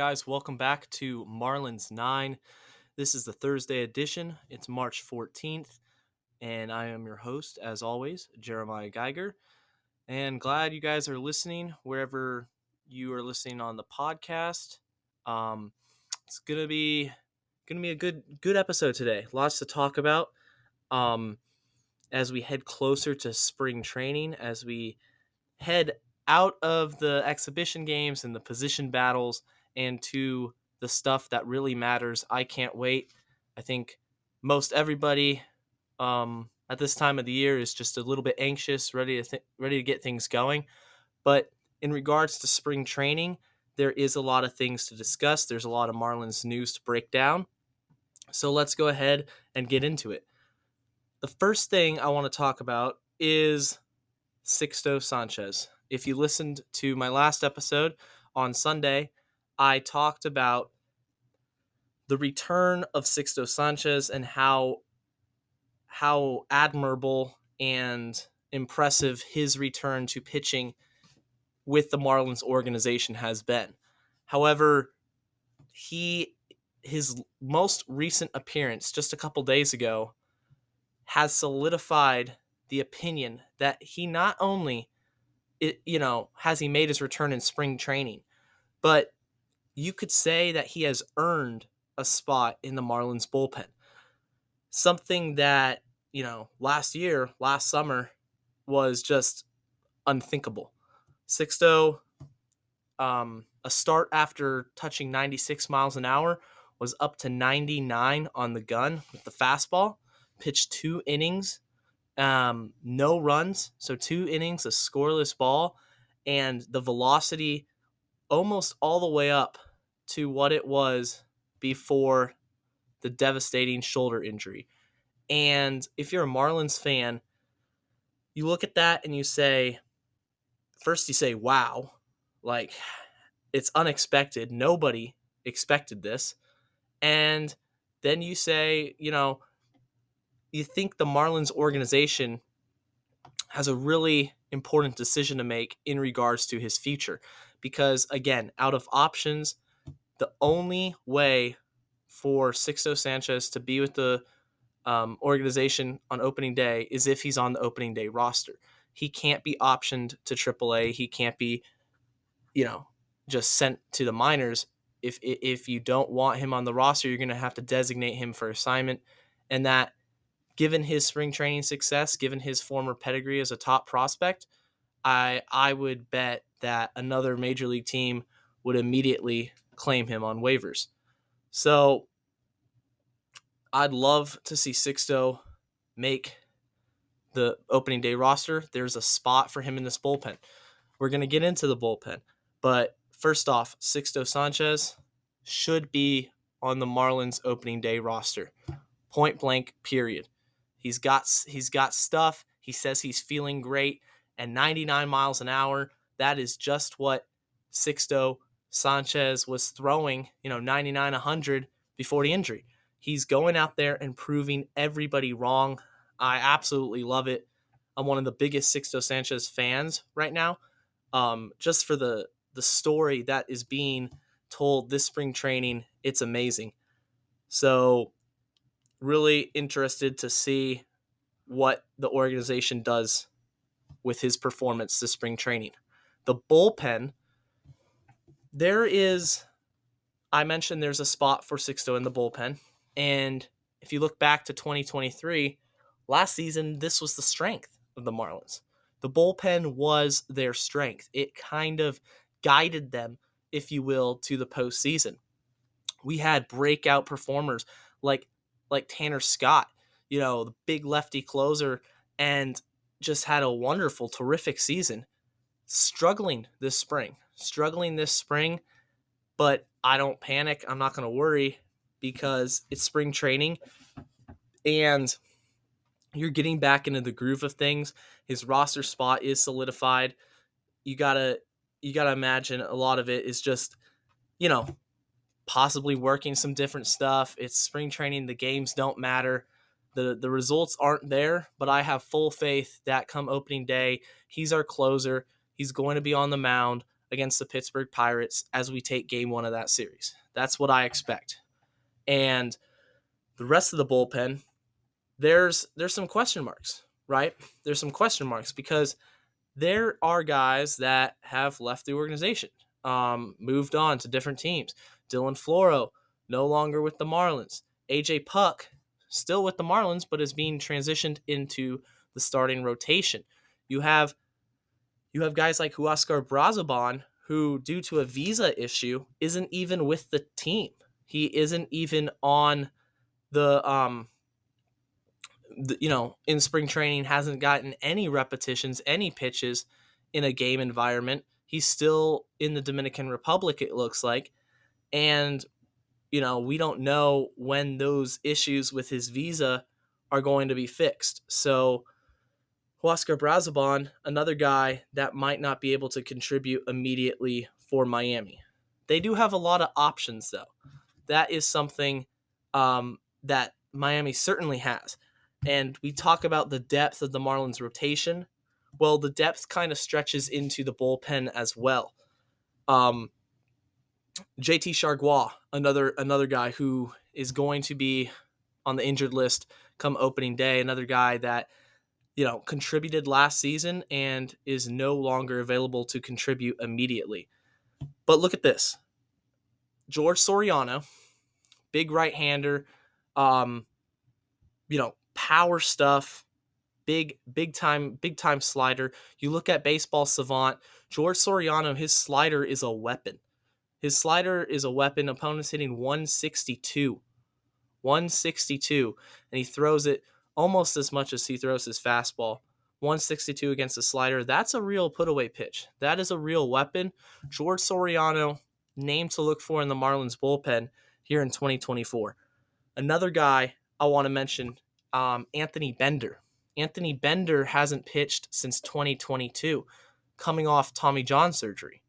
guys? Welcome back to Marlins 9. This is the Thursday edition. It's March 14th, and I am your host, as always, Jeremiah Geiger. And glad you guys are listening wherever you are listening on the podcast. It's gonna be a good episode today. Lots to talk about. Um, as we head closer to spring training, as we head out of the exhibition games and the position battles and to the stuff that really matters. I can't wait. I think most everybody at this time of the year is just a little bit anxious, ready to get things going. But in regards to spring training, there is a lot of things to discuss. There's a lot of Marlins news to break down. So let's go ahead and get into it. The first thing I want to talk about is Sixto Sanchez. If you listened to my last episode on Sunday, I talked about the return of Sixto Sanchez and how admirable and impressive his return to pitching with the Marlins organization has been. However, his most recent appearance just a couple days ago has solidified the opinion that he not only has he made his return in spring training, but you could say that he has earned a spot in the Marlins bullpen. Something that, last summer was just unthinkable. Sixto, a start after touching 96 miles an hour, was up to 99 on the gun with the fastball, pitched 2 innings, no runs, so 2 innings, a scoreless ball, and the velocity almost all the way up to what it was before the devastating shoulder injury. And if you're a Marlins fan, you look at that and you say, wow, like, it's unexpected. Nobody expected this. And then you say, you think the Marlins organization has a really important decision to make in regards to his future. Because, again, out of options, the only way for Sixto Sanchez to be with the organization on opening day is if he's on the opening day roster. He can't be optioned to AAA. He can't be, just sent to the minors. If you don't want him on the roster, you're going to have to designate him for assignment. And that, given his spring training success, given his former pedigree as a top prospect, I would bet that another major league team would immediately claim him on waivers. So I'd love to see Sixto make the opening day roster. There's a spot for him in this bullpen. We're going to get into the bullpen. But first off, Sixto Sanchez should be on the Marlins opening day roster. Point blank, period. He's got stuff. He says he's feeling great. And 99 miles an hour, that is just what Sixto Sanchez was throwing, 99, 100 before the injury. He's going out there and proving everybody wrong. I absolutely love it. I'm one of the biggest Sixto Sanchez fans right now. Just for the story that is being told this spring training, it's amazing. So really interested to see what the organization does with his performance this spring training. The bullpen, I mentioned there's a spot for Sixto in the bullpen. And if you look back to 2023, last season, this was the strength of the Marlins. The bullpen was their strength. It kind of guided them, if you will, to the postseason. We had breakout performers like Tanner Scott, the big lefty closer, and just had a wonderful, terrific season. Struggling this spring, but I don't panic. I'm not going to worry because it's spring training and you're getting back into the groove of things. His roster spot is solidified. You gotta imagine a lot of it is just, possibly working some different stuff. It's spring training. The games don't matter. The results aren't there, but I have full faith that come opening day, he's our closer. He's going to be on the mound. against the Pittsburgh Pirates as we take game 1 of that series. That's what I expect. And the rest of the bullpen, there's some question marks, right? There's some question marks because there are guys that have left the organization, moved on to different teams. Dylan Floro, no longer with the Marlins. AJ Puck, still with the Marlins, but is being transitioned into the starting rotation. You have guys like Huascar Brazoban, who, due to a visa issue, isn't even with the team. He isn't even on in spring training, hasn't gotten any repetitions, any pitches in a game environment. He's still in the Dominican Republic, it looks like. And, we don't know when those issues with his visa are going to be fixed. So Huascar Brazoban, another guy that might not be able to contribute immediately for Miami. They do have a lot of options, though. That is something that Miami certainly has. And we talk about the depth of the Marlins rotation. Well, the depth kind of stretches into the bullpen as well. JT Chargois, another guy who is going to be on the injured list come opening day, another guy that contributed last season and is no longer available to contribute immediately. But look at this. George Soriano, big right-hander, power stuff, big time slider. You look at Baseball Savant, George Soriano, his slider is a weapon. Opponents hitting 162, and he throws it almost as much as he throws his fastball. 162 against the slider. That's a real put-away pitch. That is a real weapon. George Soriano, name to look for in the Marlins bullpen here in 2024. Another guy I want to mention, Anthony Bender. Anthony Bender hasn't pitched since 2022, coming off Tommy John surgery.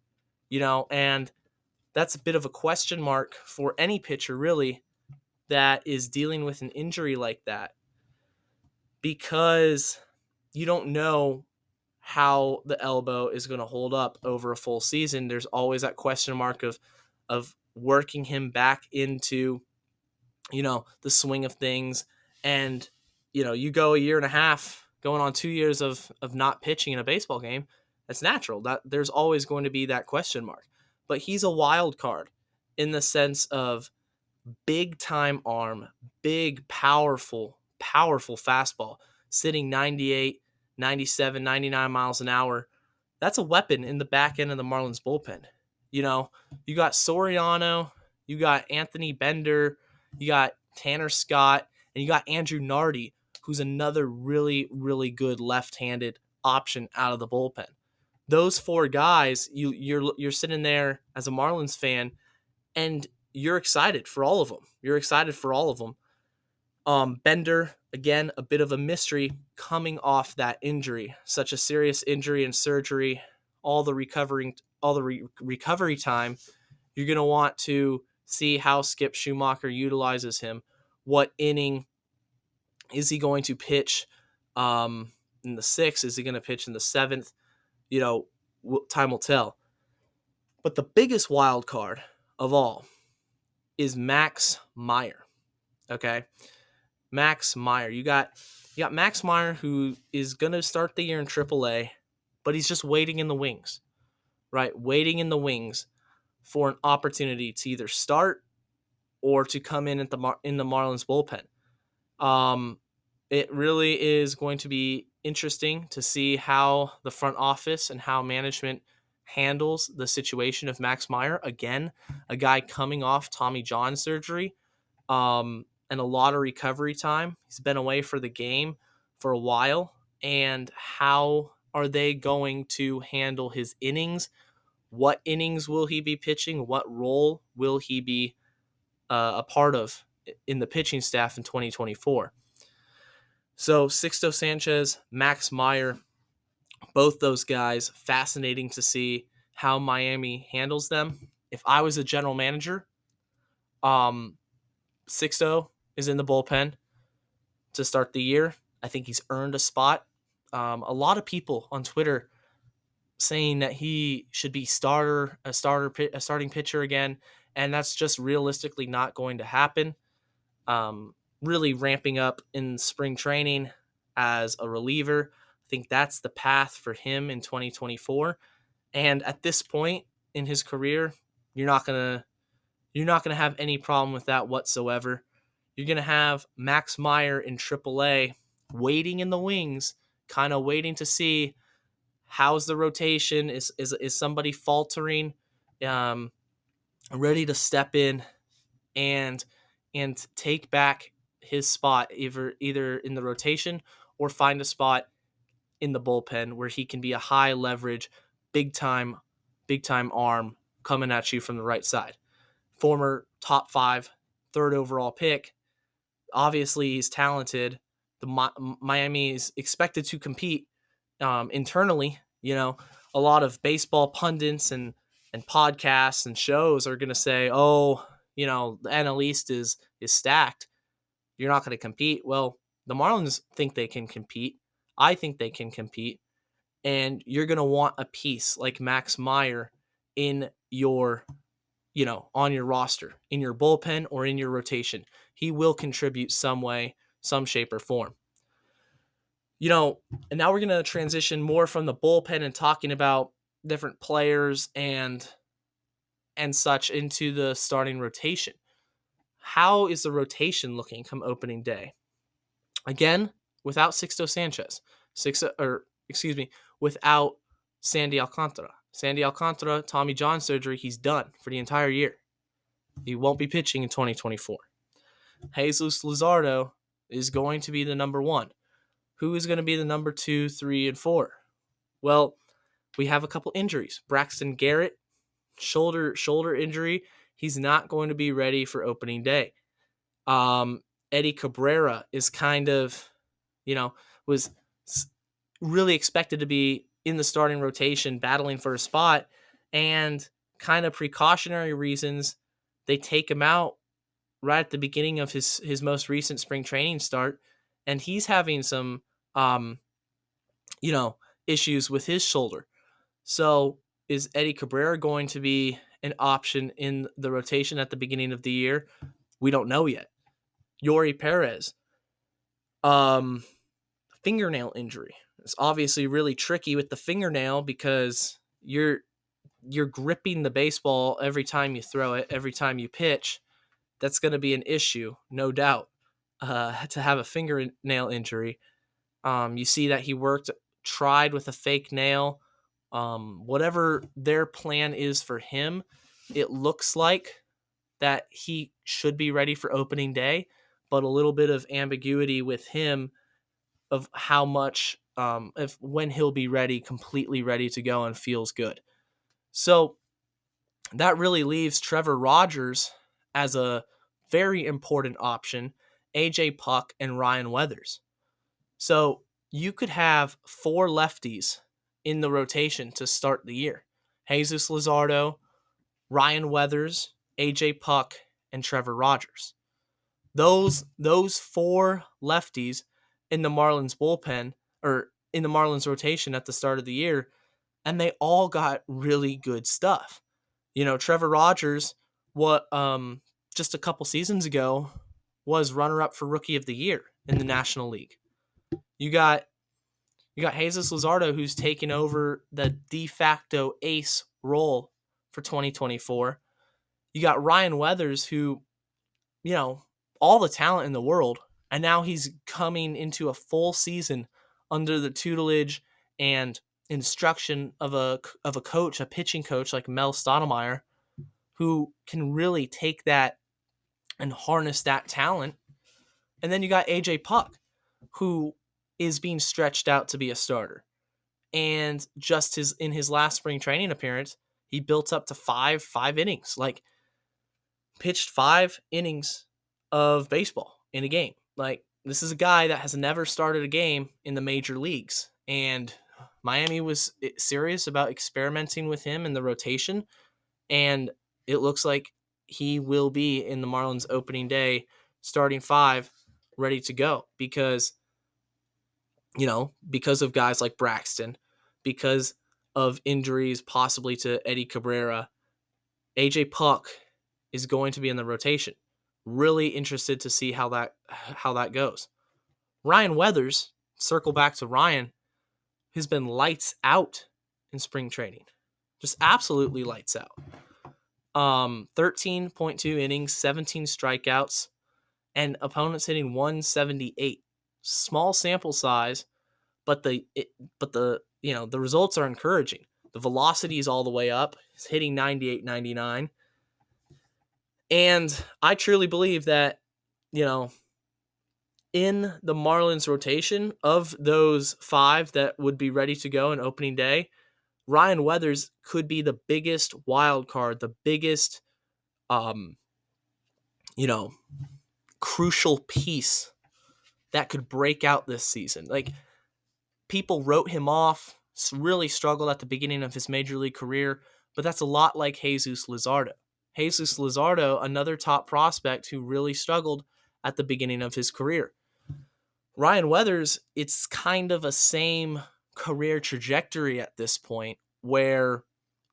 And that's a bit of a question mark for any pitcher, really, that is dealing with an injury like that, because you don't know how the elbow is going to hold up over a full season. There's always that question mark of working him back into, the swing of things. And, you go a year and a half, going on 2 years of not pitching in a baseball game. That's natural. That there's always going to be that question mark. But he's a wild card in the sense of big time arm, big, powerful fastball, sitting 98, 97, 99 miles an hour. That's a weapon in the back end of the Marlins bullpen. You got Soriano, you got Anthony Bender, you got Tanner Scott, and you got Andrew Nardi, who's another really, really good left-handed option out of the bullpen. Those 4 guys, you're sitting there as a Marlins fan, and you're excited for all of them. Bender, again, a bit of a mystery coming off that injury, such a serious injury and surgery, all the recovery time. You're going to want to see how Skip Schumacher utilizes him. What inning is he going to pitch in the 6th? Is he going to pitch in the 7th? Time will tell. But the biggest wild card of all is Max Meyer. Okay? Max Meyer. You got Max Meyer, who is going to start the year in AAA, but he's just waiting in the wings, right? Waiting in the wings for an opportunity to either start or to come in in the Marlins bullpen. It really is going to be interesting to see how the front office and how management handles the situation of Max Meyer. Again, a guy coming off Tommy John surgery, and a lot of recovery time. He's been away for the game for a while. And how are they going to handle his innings? What innings will he be pitching? What role will he be a part of in the pitching staff in 2024? So Sixto Sanchez, Max Meyer, both those guys, fascinating to see how Miami handles them. If I was a general manager, Sixto is in the bullpen to start the year. I think he's earned a spot. A lot of people on Twitter saying that he should be a starting pitcher again, and that's just realistically not going to happen. Really ramping up in spring training as a reliever. I think that's the path for him in 2024. And at this point in his career, you're not gonna have any problem with that whatsoever. You're gonna have Max Meyer in AAA waiting in the wings, kind of waiting to see how's the rotation. Is somebody faltering, um, ready to step in and take back his spot either in the rotation or find a spot in the bullpen where he can be a high leverage, big time arm coming at you from the right side. Former top 5, third overall pick. Obviously, he's talented. Miami is expected to compete internally. A lot of baseball pundits and podcasts and shows are going to say, "Oh, the NL East is stacked. You're not going to compete." Well, the Marlins think they can compete. I think they can compete, and you're going to want a piece like Max Meyer in your on your roster, in your bullpen or in your rotation. He will contribute some way, some shape or form. And now we're going to transition more from the bullpen and talking about different players and such into the starting rotation. How is the rotation looking come opening day? Again, without Sixto Sanchez. Without Sandy Alcantara. Sandy Alcantara, Tommy John surgery, he's done for the entire year. He won't be pitching in 2024. Jesus Luzardo is going to be the number 1. Who is going to be the number 2, 3, and 4? Well, we have a couple injuries. Braxton Garrett, shoulder injury. He's not going to be ready for opening day. Eddie Cabrera is kind of, was really expected to be in the starting rotation, battling for a spot, and kind of precautionary reasons, they take him out right at the beginning of his most recent spring training start, and he's having some, issues with his shoulder. So is Eddie Cabrera going to be an option in the rotation at the beginning of the year? We don't know yet. Yori Perez, fingernail injury. It's obviously really tricky with the fingernail because you're gripping the baseball every time you throw it, every time you pitch. That's going to be an issue, no doubt, to have a fingernail injury. You see that he tried with a fake nail. Whatever their plan is for him, it looks like that he should be ready for opening day, but a little bit of ambiguity with him of how much, when he'll be ready, completely ready to go and feels good. So that really leaves Trevor Rogers as a very important option, AJ Puck and Ryan Weathers. So you could have 4 lefties in the rotation to start the year. Jesus Luzardo, Ryan Weathers, AJ Puck, and Trevor Rogers. Those 4 lefties in the Marlins bullpen, or in the Marlins rotation at the start of the year, and they all got really good stuff. Trevor Rogers, just a couple seasons ago, was runner-up for Rookie of the Year in the National League. You got Jesus Luzardo, who's taken over the de facto ace role for 2024. You got Ryan Weathers, who, all the talent in the world, and now he's coming into a full season under the tutelage and instruction of a coach, a pitching coach like Mel Stottlemyre, who can really take that and harness that talent. And then you got AJ Puck, who is being stretched out to be a starter. And just in his last spring training appearance, he built up to five innings, pitched 5 innings of baseball in a game. This is a guy that has never started a game in the major leagues. And Miami was serious about experimenting with him in the rotation. And it looks like he will be in the Marlins opening day starting 5 ready to go because of guys like Braxton, because of injuries, possibly to Eddie Cabrera, AJ Puck is going to be in the rotation. Really interested to see how that goes. Ryan Weathers, circle back to Ryan, has been lights out in spring training. Just absolutely lights out. 13.2 innings, 17 strikeouts, and opponents hitting 178. Small sample size, but the results are encouraging. The velocity is all the way up. It's hitting 98, 99. And I truly believe that, in the Marlins rotation, of those 5 that would be ready to go on opening day, Ryan Weathers could be the biggest wild card, the biggest, crucial piece that could break out this season. Like, people wrote him off, really struggled at the beginning of his major league career, but that's a lot like Jesus Luzardo. Jesus Luzardo, another top prospect who really struggled at the beginning of his career. Ryan Weathers, it's kind of a same career trajectory at this point where,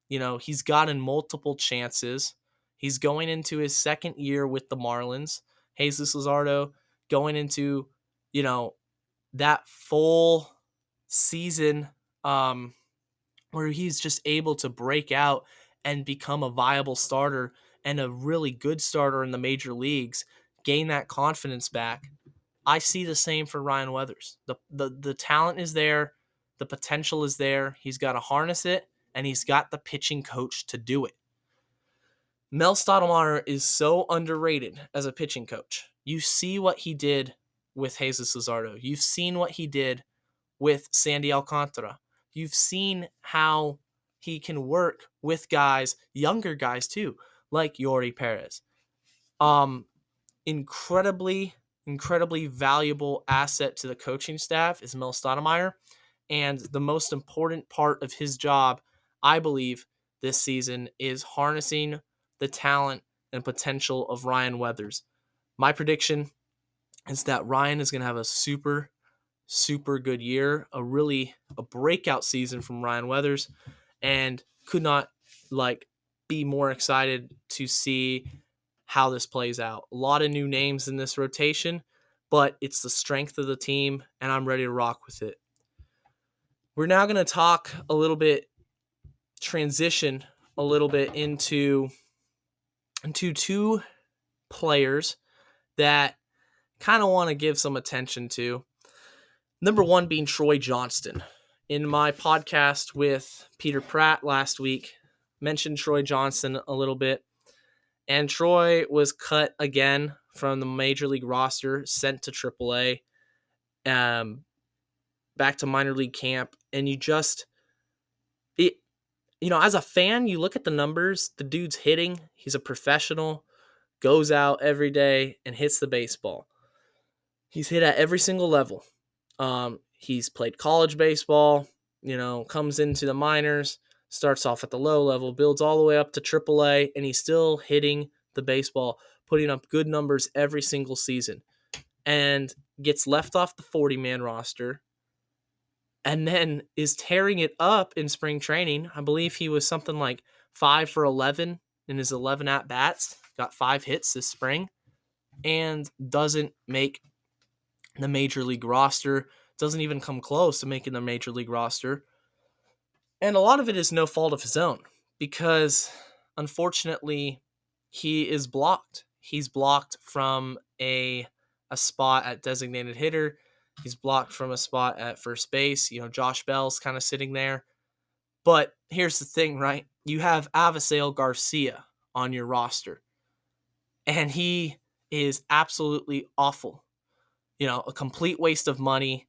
he's gotten multiple chances. He's going into his second year with the Marlins. Jesus Luzardo going into, that full season where he's just able to break out and become a viable starter and a really good starter in the major leagues, gain that confidence back. I see the same for Ryan Weathers. The talent is there. The potential is there. He's got to harness it, and he's got the pitching coach to do it. Mel Stottlemyre is so underrated as a pitching coach. You see what he did with Jesus Luzardo. You've seen what he did with Sandy Alcantara. You've seen how he can work with guys, younger guys too, like Yori Perez. Incredibly valuable asset to the coaching staff is Mel Stottlemyre, and the most important part of his job, I believe, this season is harnessing the talent and potential of Ryan Weathers. My prediction is that Ryan is going to have a super good year, a breakout season from Ryan Weathers, and could not be more excited to see how this plays out. A lot of new names in this rotation, but it's the strength of the team, and I'm ready to rock with it. We're now going to talk transition a little bit into 2 players that kind of want to give some attention to. Number 1 being Troy Johnston. In my podcast with Peter Pratt last week, mentioned Troy Johnston a little bit. And Troy was cut again from the major league roster, sent to AAA, back to minor league camp. And as a fan, you look at the numbers, the dude's hitting, he's a professional, goes out every day and hits the baseball. He's hit at every single level. He's played college baseball, comes into the minors, starts off at the low level, builds all the way up to AAA, and he's still hitting the baseball, putting up good numbers every single season, and gets left off the 40-man roster, and then is tearing it up in spring training. I believe he was something like 5 for 11 in his 11 at-bats, got 5 hits this spring, and doesn't make the major league roster, doesn't even come close to making the major league roster. And a lot of it is no fault of his own, because unfortunately he is blocked. He's blocked from a spot at designated hitter. He's blocked from a spot at first base. Josh Bell's kind of sitting there. But here's the thing, right? You have Avisail Garcia on your roster, and he is absolutely awful. A complete waste of money.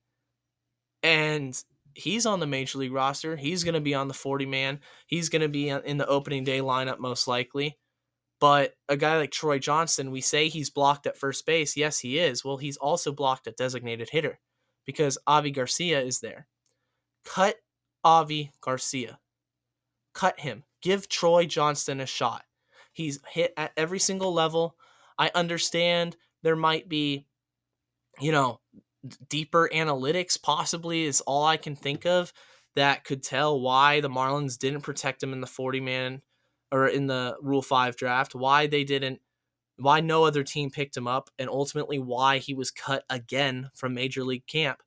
And he's on the major league roster. He's going to be on the 40-man. He's going to be in the opening day lineup most likely. But a guy like Troy Johnston, we say he's blocked at first base. Yes, he is. Well, he's also blocked at designated hitter because Avi Garcia is there. Cut Avi Garcia. Cut him. Give Troy Johnston a shot. He's hit at every single level. I understand there might be, deeper analytics possibly is all I can think of that could tell why the Marlins didn't protect him in the 40-man or in the Rule 5 draft, why no other team picked him up, and ultimately why he was cut again from Major League camp.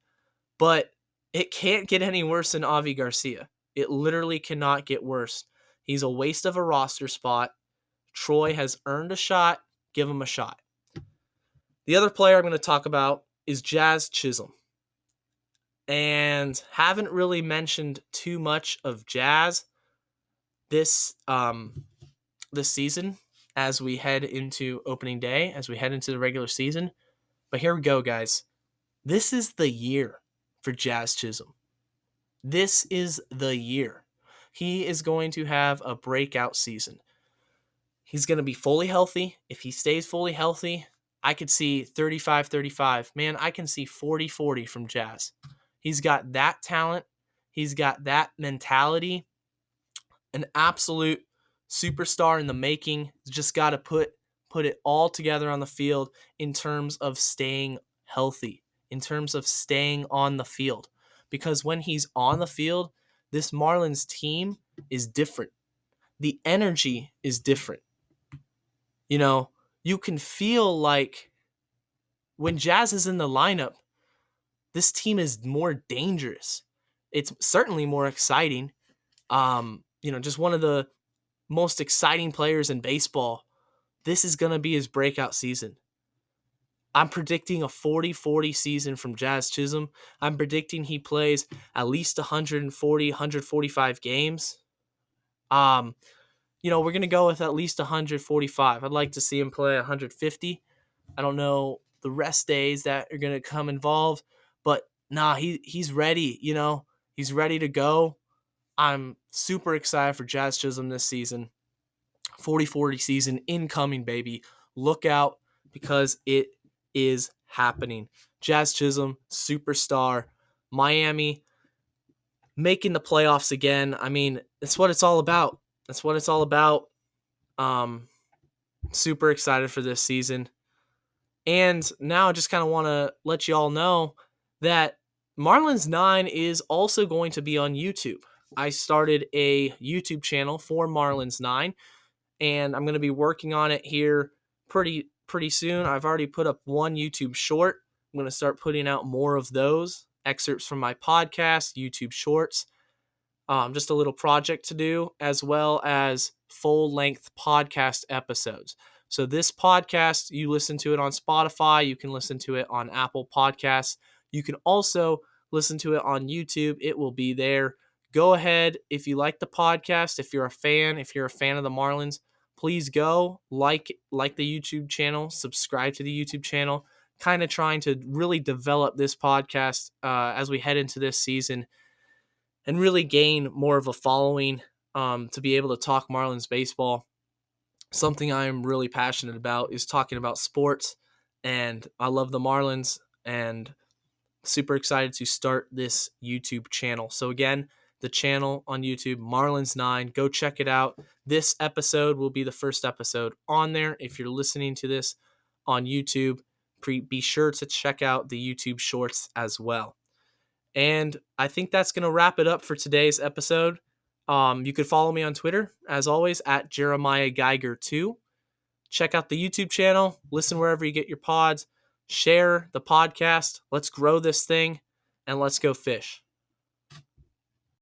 But it can't get any worse than Avi Garcia. It literally cannot get worse. He's a waste of a roster spot. Troy has earned a shot. Give him a shot. The other player I'm going to talk about is Jazz Chisholm. And haven't really mentioned too much of Jazz this season as we head into opening day, as we head into the regular season. But here we go, guys. This is the year for Jazz Chisholm. This is the year. He is going to have a breakout season. He's going to be fully healthy. If he stays fully healthy, I could see 35-35. Man, I can see 40-40 from Jazz. He's got that talent. He's got that mentality. An absolute superstar in the making. Just got to put it all together on the field in terms of staying healthy, in terms of staying on the field. Because when he's on the field, this Marlins team is different. The energy is different. You know, you can feel like when Jazz is in the lineup, this team is more dangerous. It's certainly more exciting. Just one of the most exciting players in baseball. This is going to be his breakout season. I'm predicting a 40-40 season from Jazz Chisholm. I'm predicting he plays at least 140, 145 games. We're going to go with at least 145. I'd like to see him play 150. I don't know the rest days that are going to come involved, but he's ready, he's ready to go. I'm super excited for Jazz Chisholm this season. 40-40 season incoming, baby. Look out because it is happening. Jazz Chisholm, superstar. Miami making the playoffs again. I mean, that's what it's all about. That's what it's all about. Super excited for this season. And now I just kind of want to let you all know that Marlins 9 is also going to be on YouTube. I started a YouTube channel for Marlins 9, and I'm going to be working on it here pretty soon. I've already put up one YouTube short. I'm going to start putting out more of those, excerpts from my podcast, YouTube shorts, just a little project to do, as well as full-length podcast episodes. So this podcast, you listen to it on Spotify. You can listen to it on Apple Podcasts. You can also listen to it on YouTube. It will be there. Go ahead. If you like the podcast, if you're a fan of the Marlins, please go like the YouTube channel, subscribe to the YouTube channel, kind of trying to really develop this podcast as we head into this season and really gain more of a following to be able to talk Marlins baseball. Something I'm really passionate about is talking about sports, and I love the Marlins and super excited to start this YouTube channel. So again, the channel on YouTube, Marlins 9, go check it out. This episode will be the first episode on there. If you're listening to this on YouTube, be sure to check out the YouTube shorts as well. And I think that's going to wrap it up for today's episode. You could follow me on Twitter, as always, at Jeremiah Geiger 2. Check out the YouTube channel. Listen wherever you get your pods. Share the podcast. Let's grow this thing, and let's go fish.